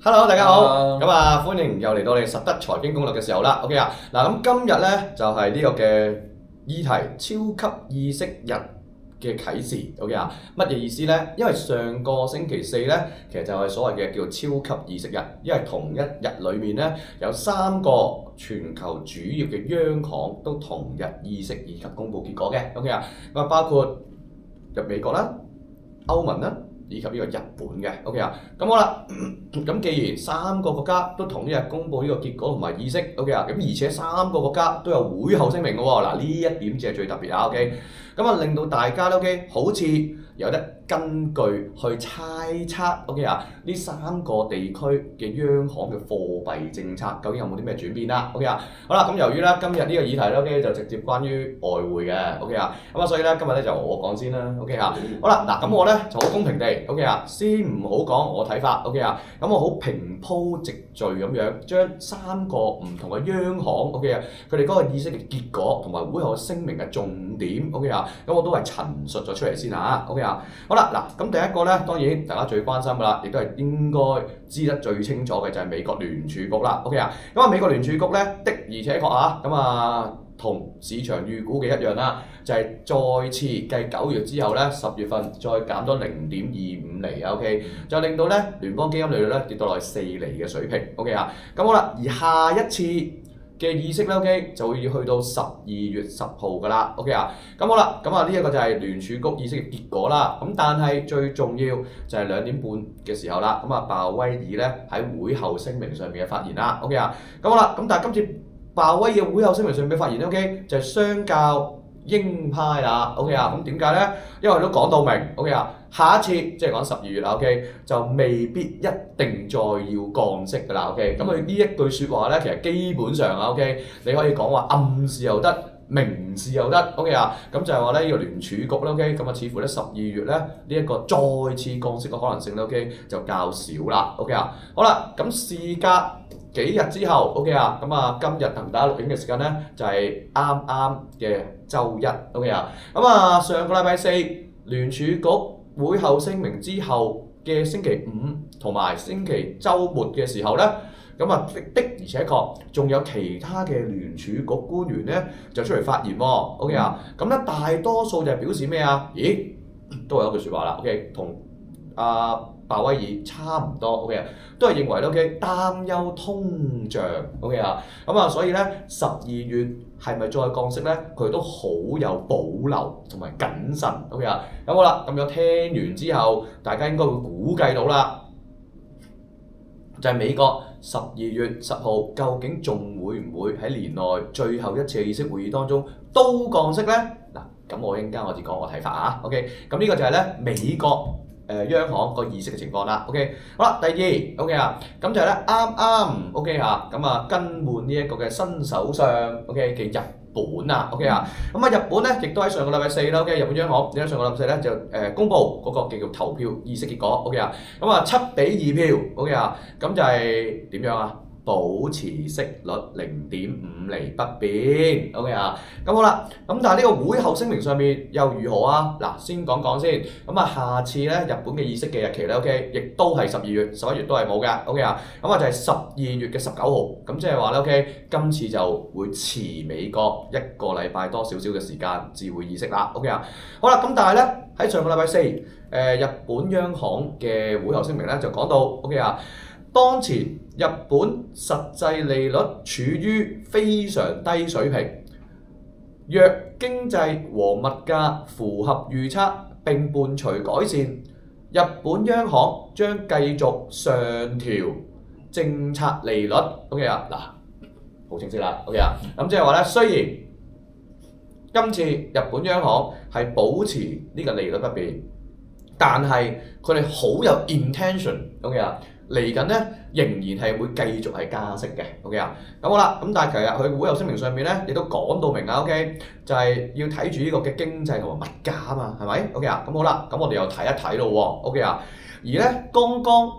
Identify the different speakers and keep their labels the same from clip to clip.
Speaker 1: Hello，大家好。
Speaker 2: Hello
Speaker 1: 咁啊，歡迎又嚟到你實德財經攻略嘅時候啦。OK 啊，嗱咁今日咧就係呢個嘅議題超級意識日嘅啟示。OK 啊，乜嘢意思咧？因為上個星期四咧，其實就係所謂嘅叫超級意識日，因為同一日裡面咧有3個全球主要嘅央行都同日議息以及公佈結果嘅。OK 啊，咁啊包括美國啦、歐盟啦，以及呢個日本嘅。OK 啊，咁好啦。咁既然3個國家都同一日公佈呢個結果同埋議息。OK 啊，咁而且3個國家都有會後聲明嘅喎。嗱，呢一點先係最特別啊。OK，咁啊令到大家都 OK 好似有得根據去猜測。OK 啊，呢3個地區嘅央行嘅貨幣政策究竟有冇啲咩轉變啦。OK 啊，好啦，咁由於咧今日呢個議題咧 OK 就直接關於外匯嘅。OK 啊，咁啊所以咧今日咧就我講先啦。OK 啊，好啦，嗱咁我咧就好公平地 OK 啊，先唔好講我睇法。OK 啊，咁我好平鋪直敍咁樣將3個唔同嘅央行 OK 啊，佢哋嗰個議息嘅結果同埋會後聲明嘅重點 OK 啊，咁我都係陳述咗出嚟先嚇。OK 啊，好啦，嗱咁第一個咧，當然大家最關心㗎啦，亦都係應該知得最清楚嘅就係美國聯儲局啦。OK 啊，咁啊美國聯儲局咧的而且確啊，咁啊同市場預估嘅一樣啦，就係再次繼9月之後咧，10月份再減多0.25厘啊。OK， 就令到咧聯邦基金利率咧跌到落去4厘嘅水平。OK 啊，咁好啦，而下一次嘅議息咧 OK 就會要去到12月10號㗎啦。OK 啊，咁好啦，咁啊呢一個就係聯儲局議息嘅結果啦。咁但係最重要就係2點半嘅時候啦。咁啊鮑威爾咧喺會後聲明上面嘅發言啦。OK 啊，咁好啦，咁但係今次鮑威爾會後聲明上面嘅發言 OK 就係相較鷹派啦。OK 啊，咁點解咧？因為都講到明 OK 啊，下一次即係講12月啦 OK 就未必一定再要降息㗎啦。OK， 咁佢呢一句説話咧，其實基本上啊 OK 你可以講話暗示又得，明示又得。OK 啊，咁就係話咧呢個聯儲局咧 OK 咁啊似乎咧12月咧呢一個再次降息嘅可能性咧 OK 就較少啦。OK 啊，好啦，咁事隔幾日之後 OK 啊，咁啊今日同大家錄影嘅時間咧就係啱啱嘅週一。OK 啊，咁啊上個禮拜四聯儲局會後聲明之後嘅星期五同埋星期週末嘅時候咧，咁啊的而且確仲有其他嘅聯儲局官員咧就出嚟發言喎。OK 啊，咁咧大多數就係表示咩啊？咦，都係一句説話啦。OK， 同鮑威爾差唔多。OK 啊，都係認為 OK 擔憂通脹。OK 啊，咁啊所以咧12月係咪再降息咧？佢都好有保留同埋謹慎。OK 啊，咁好啦，咁樣聽完之後，大家應該會估計到啦，就係美國12月10號究竟仲會唔會喺年內最後一次嘅議息會議當中都降息咧？嗱，咁我一陣間我至講我睇法啊。OK， 咁呢個就係咧美國央行個議息嘅情況啦。OK， 好啦，第二 OK 啊，咁就係咧啱 OK 嚇，咁啊更換呢一個嘅新首相 OK 嘅日本啊。OK 啊，咁啊日本咧亦都喺上個禮拜四啦。OK， 日本央行喺上個禮拜四咧就公佈嗰個叫做投票議息結果。OK 啊，咁啊7-2票。OK 啊，咁就係點樣啊？保持息率0.5厘不變。OK 啊，咁好啦，咁但係呢個會後聲明上面又如何啊？嗱，先講講先。咁啊，下次咧日本嘅議息嘅日期咧 OK 亦都係12月、11月都係冇嘅。OK 啊，咁啊就係12月嘅19號。咁即係話咧 OK 今次就會遲美國1個禮拜多少少嘅時間至會議息啦。OK 啊，好啦，咁但係咧喺上個禮拜四日本央行嘅會後聲明咧就講到 OK 啊，當前日本實際利率處於非常低水平，若經濟和物價符合預測並伴隨改善，日本央行將繼續上調政策利率。OK 啊，嗱，好清晰啦。OK 啊，咁即係話咧，雖然今次日本央行係保持呢個利率不變，但係佢哋好有 intention。OK 啊，嚟緊咧仍然係會繼續係加息嘅。OK 啊，咁好啦，咁但係其實佢會後聲明上面咧亦都講到明啊。OK， 就係要睇住呢個嘅經濟同埋物價啊嘛，係咪 ？OK 啊，咁好啦，咁我哋又睇一睇咯喎。OK 啊，而咧剛剛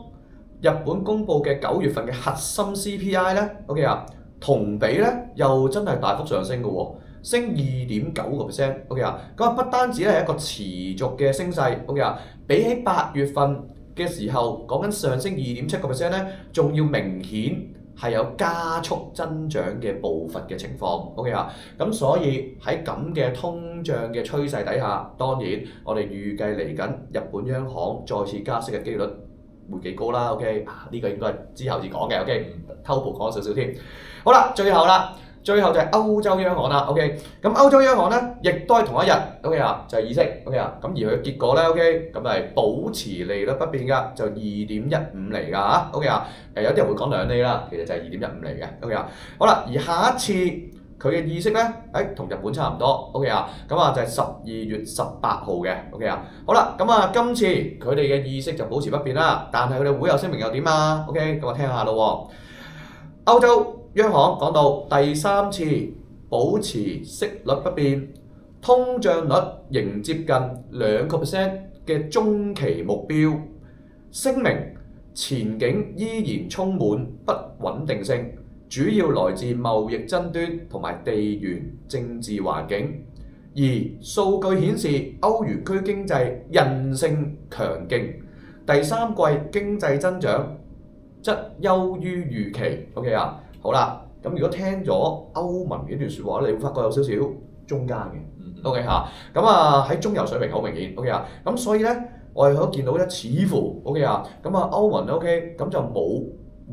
Speaker 1: 日本公佈嘅9月份嘅核心 CPI 咧 ，OK 啊，同比咧又真係大幅上升嘅喎。升2.9%。OK 啊，咁啊不單止係一個持續嘅升勢。OK 啊，比起8月份嘅時候講緊上升2.7%咧，仲要明顯係有加速增長嘅步伐嘅情況。OK 啊，咁所以喺咁嘅通脹嘅趨勢底下，當然我哋預計嚟緊日本央行再次加息嘅機率會幾高啦。OK 啊，呢個應該係之後至講嘅。OK， 偷步講少少添。好啦，最後就係歐洲央行啦。OK， 咁歐洲央行咧亦都係同一日 OK 啊，就係議息 OK 啊，咁而佢嘅結果咧 OK， 咁係保持利率不變㗎，就2.15厘㗎嚇 OK 啊，有啲人會講2厘啦，其實就係2.15厘嘅 OK 啊。好啦，而下一次佢嘅議息咧，同日本差唔多 OK 啊，咁啊就係12月18號嘅 OK 啊。好啦，咁啊今次佢哋嘅議息就保持不變啦，但係佢哋會後聲明又點啊 OK， 咁我聽下咯喎。歐洲央行講到第3次保持息率不變，通脹率仍接近2% 嘅中期目標，聲明前景依然充滿不穩定性，主要來自貿易爭端同埋地緣政治環境。而數據顯示歐元區經濟韌性強勁，第3季經濟增長則優於預期。OK 啊，好啦，咁如果聽咗歐盟呢段説話咧，你會發覺有少少中間嘅。OK 嚇，咁啊喺中游水平好明顯。OK 啊，咁所以咧我哋可以見到咧，似乎 OK 啊，咁啊歐盟 OK，咁就冇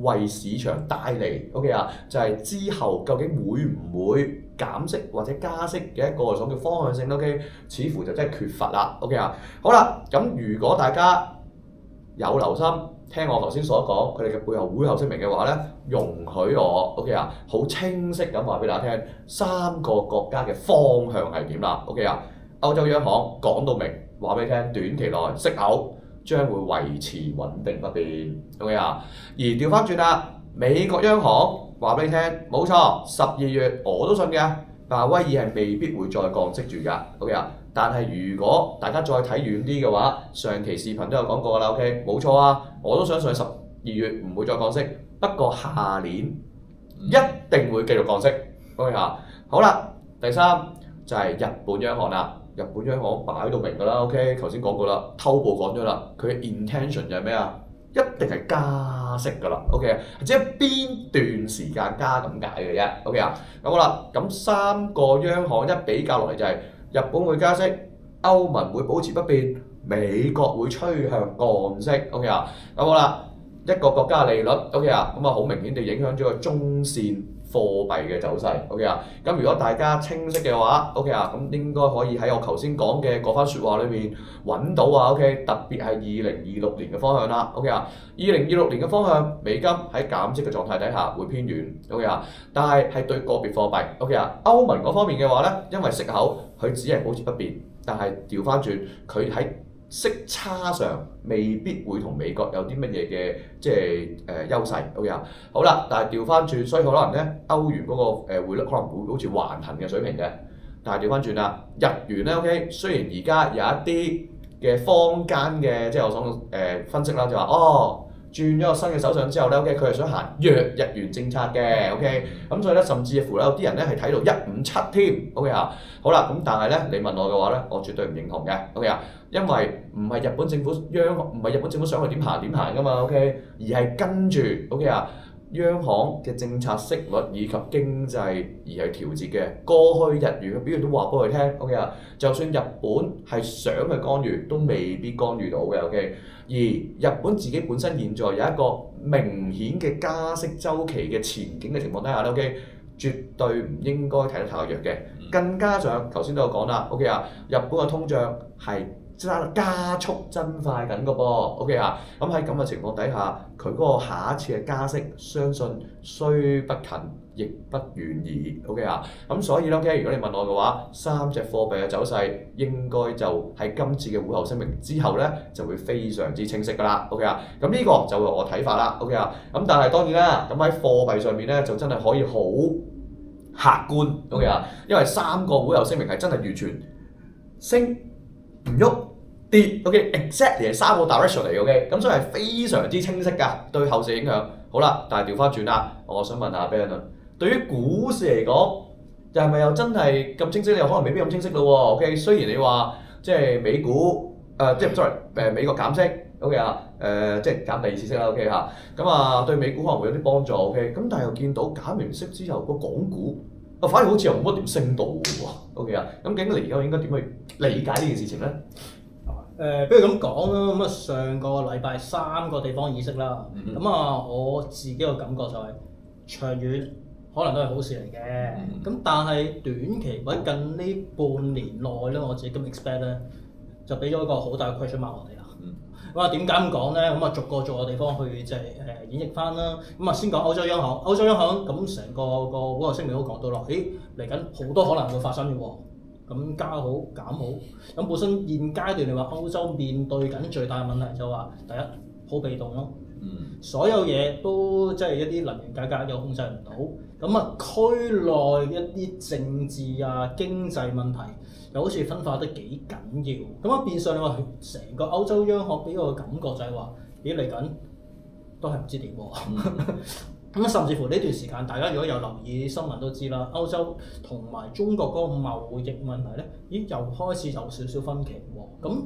Speaker 1: 為市場帶嚟 OK 啊，就係之後究竟會唔會減息或者加息嘅一個所叫方向性 OK， 似乎就真係缺乏啦。OK 啊，好啦，咁如果大家有留心聽我頭先所講佢哋嘅背後會後聲明嘅話咧，容許我 OK 啊，好清晰咁話俾大家聽3個國家嘅方向係點啦。OK 啊，歐洲央行講到明，話俾你聽，短期內息口將會維持穩定不變。OK 啊，而調翻轉啦，美國央行話俾你聽，冇錯，12月我都信嘅，鮑威爾係未必會再降息住㗎。OK 啊，但係如果大家再睇遠啲嘅話，上期視頻都有講過啦。OK， 冇錯啊，我都相信12月唔會再降息，不過下年一定會繼續降息。OK 啊，好啦，第3就係日本央行啦。日本央行擺到明㗎啦 ，OK， 頭先講過啦，偷步講咗啦，佢嘅 intention 就係咩啊？一定係加息㗎啦 ，OK， 只係邊段時間加咁解嘅啫 ，OK 啊，咁好啦，咁3個央行一比較落嚟就係日本會加息，歐盟會保持不變，美國會趨向降息 ，OK 啊，咁好啦，一個國家利率 ，OK 啊，咁啊好明顯地影響咗個中線貨幣嘅走勢 ，OK 啊，咁如果大家清晰嘅話 ，OK 啊，咁應該可以喺我頭先講嘅嗰番説話裏面揾到啊 ，OK， 特別係2026年嘅方向啦 ，OK 啊，2026年嘅方向，美金喺減息嘅狀態底下會偏軟 ，OK 啊，但係對個別貨幣 ，OK 啊，歐盟嗰方面嘅話咧，因為息口佢只係保持不變，但係調翻轉佢喺息差上未必會同美國有啲乜嘢嘅即係優勢 ，OK 啊，好啦，但係調翻轉，所以可能咧歐元嗰個匯率可能會好似橫行嘅水平嘅，但係調翻轉啦，日元咧 OK， 雖然而家有一啲嘅坊間嘅即係我想分析啦，就話轉咗個新嘅首相之後咧 ，OK， 佢係想行弱日元政策嘅 ，OK， 咁所以咧甚至乎有啲人咧係睇到157添 ，OK 啊，好啦，咁但係咧你問我嘅話咧，我絕對唔認同嘅 ，OK 啊。因為唔係日本政府唔係日本政府想去點行㗎嘛 ，OK， 而係跟住 OK 啊，央行嘅政策息率以及經濟而係調節嘅。過去日元嘅表現都話俾佢聽 ，OK 啊，就算日本係想去干預，都未必干預到嘅 ，OK。而日本自己本身現在有一個明顯嘅加息週期嘅前景嘅情況底下咧 ，OK， 絕對唔應該睇得太弱嘅。更加上頭先都有講啦 ，OK 啊，日本嘅通脹係加速增快緊個噃 ，OK 啊，咁喺咁嘅情況底下，佢嗰個下一次嘅加息，相信雖不近亦不遠矣 ，OK 啊，咁所以咧 ，OK， 如果你問我嘅話，3隻貨幣嘅走勢應該就喺今次嘅會後聲明之後咧，就會非常之清晰㗎啦 ，OK 啊，咁呢個就係我睇法啦 ，OK 啊，咁但係當然啦，咁喺貨幣上面咧就真係可以好客觀 ，OK 啊，因為3個會後聲明係真係完全升唔喐跌 ，OK，exactly 係3個 direction 嚟嘅 ，OK， 咁所以係非常之清晰㗎，對後市影響。好啦，但係調翻轉啦，我想問下 Ben 啊，對於股市嚟講，係咪又真係咁清晰？你又可能未必咁清晰咯喎 ，OK， 雖然你話即係美股即係 sorry 美國減息 OK 啊，即係減第二次息啦 OK 嚇，咁啊對美股可能會有啲幫助 OK，咁但係又見到減完息之後個港股反而好似又冇乜點升到喎 OK 啊，咁究竟你而家應該點去理解呢件事情咧？
Speaker 2: 不如咁講啦，咁啊上個禮拜3個地方議息啦，咁我自己個感覺就係長遠可能都係好事嚟嘅，咁但係短期或者近呢半年內咧，我自己咁 expect 咧，就俾咗一個好大嘅 question mark 我哋啦。咁點解咁講咧？咁逐個地方去即係演繹翻啦。咁先講歐洲央行，咁成個嗰個聲明都講到啦，嚟緊好多可能會發生嘅喎。咁加好減好，咁本身現階段你話歐洲面對緊最大嘅問題就話第一好被動咯，所有嘢都即係一啲能源價格又控制唔到，咁區內一啲政治啊經濟問題又好似分化得幾緊要，咁變相你話成個歐洲央行俾我嘅感覺就係話嚟緊都係唔知點喎。咁甚至乎呢段時間，大家如果有留意新聞都知啦，歐洲同埋中國嗰個貿易問題咧，又開始有少少分歧喎。咁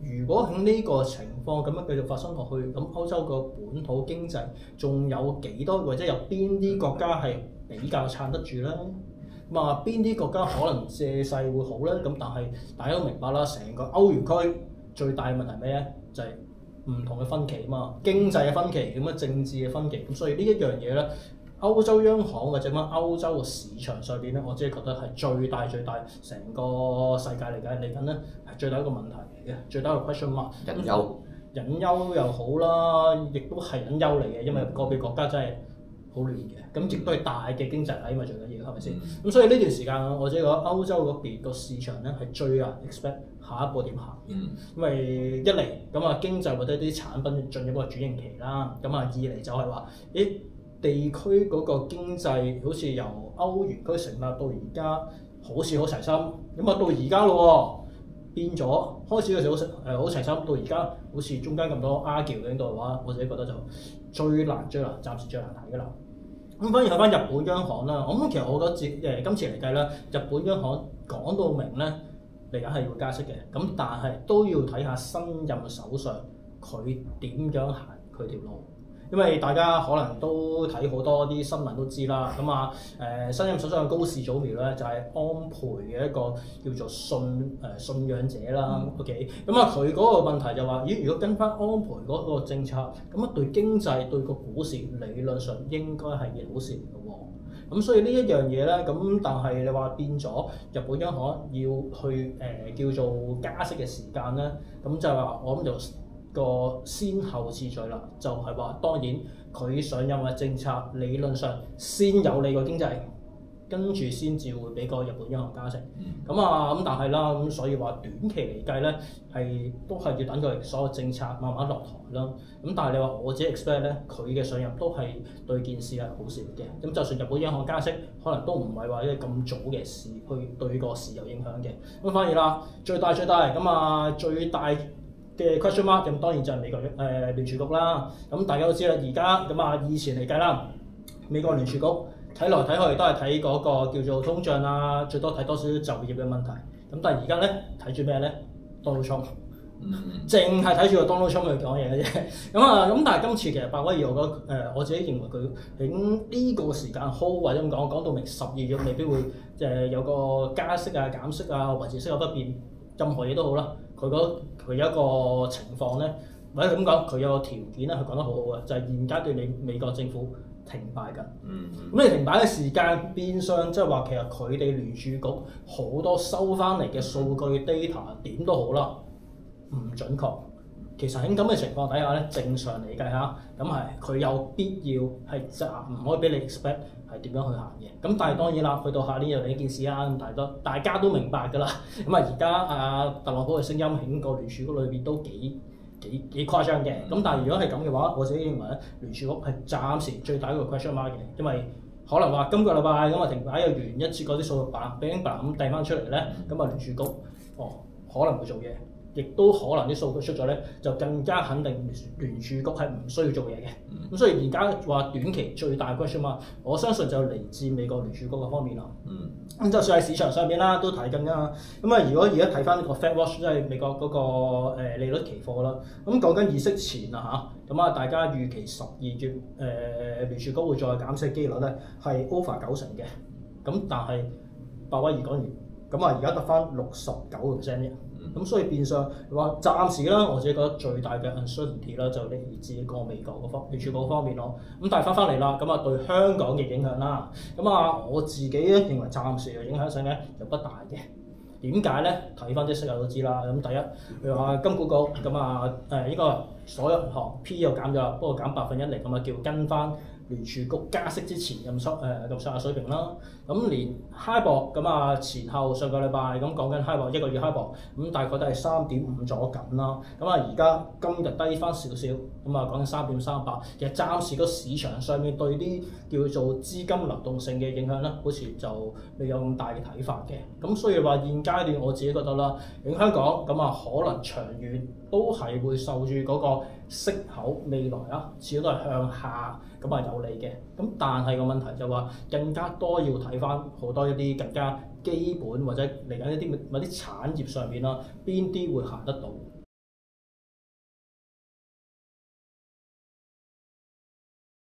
Speaker 2: 如果喺呢個情況咁樣繼續發生落去，咁歐洲個本土經濟仲有幾多，或者有邊啲國家係比較撐得住咧？邊啲國家可能借勢會好咧？咁但係大家都明白啦，成個歐元區最大嘅問題係咩咧？就係唔同嘅分歧嘛，經濟嘅分歧，咁政治嘅分歧，咁所以呢一樣嘢咧，歐洲央行或者歐洲嘅市場上邊咧，我自己覺得係最大成個世界嚟緊咧係最大一個問題嚟嘅，最大一個 question mark。隱憂又好啦，亦都係隱憂嚟嘅，因為個別國家真係好亂嘅，咁亦都係大嘅經濟體嘛，最緊要係咪先？咁所以呢段時間我自己覺得歐洲嗰邊個市場咧係最難 expect 下一步點行嘅，因為一嚟咁經濟或者啲產品進入一個轉型期啦，咁二嚟就係話地區嗰個經濟好似由歐元區成立到而家好似好齊心，咁到而家咯變咗開始嘅時候好齊心，到而家好似中間咁多 argue 喺度嘅話，我自己覺得就最難暫時最難睇㗎啦。咁反而睇翻日本央行啦，其實我覺得今次嚟計咧，日本央行講到明咧嚟緊係要加息嘅，咁但係都要睇下新任首相佢點樣行佢條路。因為大家可能都睇好多啲新聞都知啦，新任首相高市早苗咧就係安倍嘅一個叫做信仰者啦。OK， 咁佢嗰個問題就話，如果跟翻安倍嗰個政策，咁對經濟對個股市理論上應該係件好事嚟嘅喎。咁所以呢一樣嘢咧，咁但係你話變咗日本央行要去叫做加息嘅時間咧，咁就話我諗就個先後次序啦，就係話當然佢上任嘅政策理論上先有利個經濟，跟住先至會俾個日本央行加息。咁但係啦，咁所以話短期嚟計咧，都係要等佢所有政策慢慢落台啦。咁但係你話我自己 expect 咧，佢嘅上任都係對件事係好事嚟嘅。咁就算日本央行加息，可能都唔係話一個咁早嘅事去對個市有影響嘅。咁反而啦，最大最大嘅 question mark 咁當然就係美國聯儲局啦。咁大家都知啦，而家以前嚟計啦，美國聯儲局睇來睇去都係睇嗰個叫做通脹啊，最多睇多少少就業嘅問題。咁但係而家咧睇住咩咧？Donald Trump，淨係睇住個 Donald Trump 去講嘢嘅啫。咁但係今次其實鮑威爾，我自己認為佢喺呢個時間 hold 或者咁講到明12月未必會有個加息啊、減息啊、維持息口不變，任何嘢都好啦。佢有一個情況咧，或者咁講，佢有個條件咧，佢講得好好嘅，就係現階段你美國政府停擺緊。咁你停擺嘅時間變相即係話，其實佢哋聯儲局好多收翻嚟嘅數據 data 點都好啦，唔準確。其實喺咁嘅情況底下咧，正常嚟計下，咁係佢有必要係唔可以俾你 expect 係點樣去行嘅。咁但係當然啦，去到下年又另一件事啦。咁大家都明白㗎啦。而家特朗普嘅聲音喺個聯儲局裏邊都幾誇張嘅。咁但係如果係咁嘅話，我自己認為咧，聯儲局係暫時最大一個 question mark 嘅，因為可能話今個禮拜停擺又完一次嗰啲數據俾咁掟翻出嚟咧，聯儲局可能會做嘢。亦都可能啲數據出咗咧，就更加肯定聯儲局係唔需要做嘢嘅。咁所以而家話短期最大 question mark，我相信就嚟自美國聯儲局嘅方面啦。咁就算喺市場上邊啦，都睇緊啦。咁啊，如果而家睇翻呢個 Fed Watch，即係美國嗰個利率期貨啦，咁講緊議息前啊嚇，咁啊大家預期12月聯儲局會再減息機率咧係 over 90%嘅。咁但係鮑威爾講完，咁啊而家得翻69%啫。咁所以變相話暫時啦，我自己覺得最大嘅 uncertainty 啦，就嚟自個美國嗰聯儲局方面咯。咁但係翻嚟啦，咁啊對香港嘅影響啦，咁啊我自己咧認為暫時嘅影響性咧就不大嘅。點解咧？睇翻啲息口都知啦。咁第一，譬如話金管局咁啊應該所有銀行 P 又減咗啦，不過減1%嚟，咁啊叫跟翻聯儲局加息之前咁上下水平啦。咁連 HIBOR 咁啊前後上個禮拜咁講緊 HIBOR 一個月 HIBOR 咁大概都係3.5左緊啦。咁啊而家今日低翻少少，咁啊講緊3.38。其實暫時個市場上面對啲叫做資金流動性嘅影響咧，好似就未有咁大嘅睇法嘅。咁所以話現階段我自己覺得啦，影香港咁啊可能長遠都係會受住嗰個息口未來啊，始終都係向下咁啊有利嘅。咁但係個問題就話更加多要睇翻好多一啲更加基本或者嚟緊一啲某啲產業上面啦，邊啲會行得到？